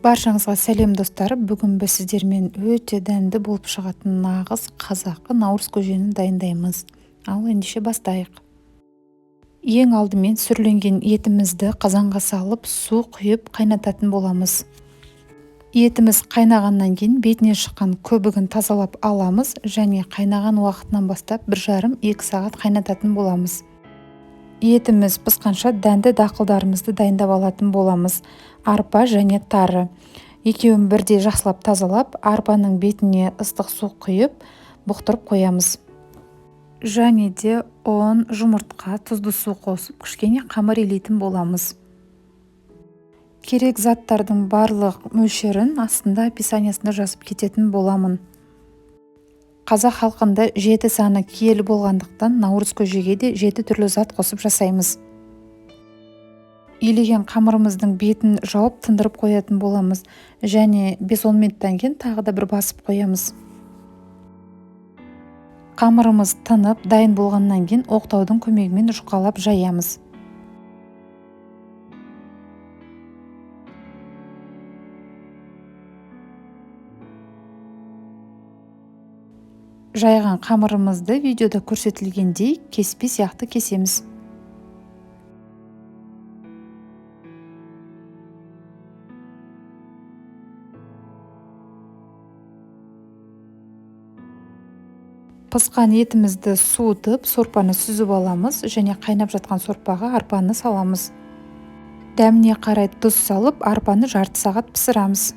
Баршаңызға сәлем достар. Бүгін біз сіздермен өте дәмді болып шығатын нағыз қазақы наурыз көжені дайындаймыз. Ал ендеше бастайық. Ең алдымен сүрленген етімізді қазанға салып, су құйып қайнататын боламыз. Етіміз қайнағаннан кейін бетіне шыққан көбігін тазалап аламыз және қайнаған уақытынан бастап 1,5-2 сағат қайнататын боламыз. Етіміз пысқанша дәнді дақылдарымызды дайындап алатын боламыз. Арпа және тары. Екеуін бірдей жақсылап тазалап, арпаның бетіне ыстық су құйып, бұқтырып қоямыз. Және де ұн, жұмыртқа, тұзды су қосып, кішкене қамыр илейтін боламыз. Керек заттардың барлық мөлшерін астында описаниясында жазып кететін боламын. Қазақ халқында 7 саны киелі болғандықтан наурыз көжеге де 7 түрлі зат қосып жасаймыз. Илеген қамырымыздың бетін жауып тындырып қоятын боламыз және 5-10 минуттан кейін тағы да бір басып қоямыз. Қамырымыз тынып, дайын болғаннан кейін оқтаудың көмегімен жұқалап жаямыз. Жайған қамырымызды видеода көрсетілгендей кеспе сияқты кесеміз. Пысқан етімізді суытып, сорпаны сүзіп аламыз және қайнап жатқан сорпаға арпаны саламыз. Дәміне қарай тұз салып, арпаны жарты сағат пісірамыз.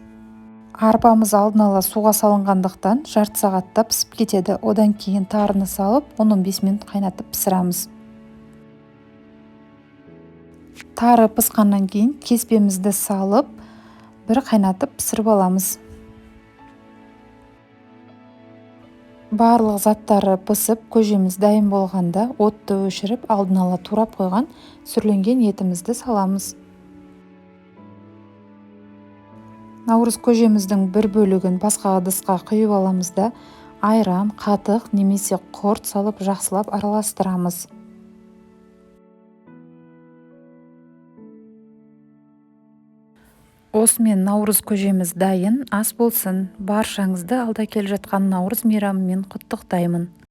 Арпамыз алдын ала суға салынғандықтан жарты сағатта пісіп кетеді. Одан кейін тарыны салып, 10-15 минут қайнатып пісірамыз. Тары пысқаннан кейін кеспемізді салып, бір қайнатып пісіріп аламыз. Барлық заттары пісіп, көжеміз дайын болғанда отты өшіріп, алдын ала турап қойған сүрленген етімізді саламыз. Наурыз көжеміздің бір бөлігін басқа ыдысқа құйып аламыз да, айран, қатық немесе құрт салып жақсылап араластырамыз. Осымен наурыз көжеміз дайын, ас болсын. Баршаңызды алда келе жатқан наурыз мейрамымен құттықтаймын.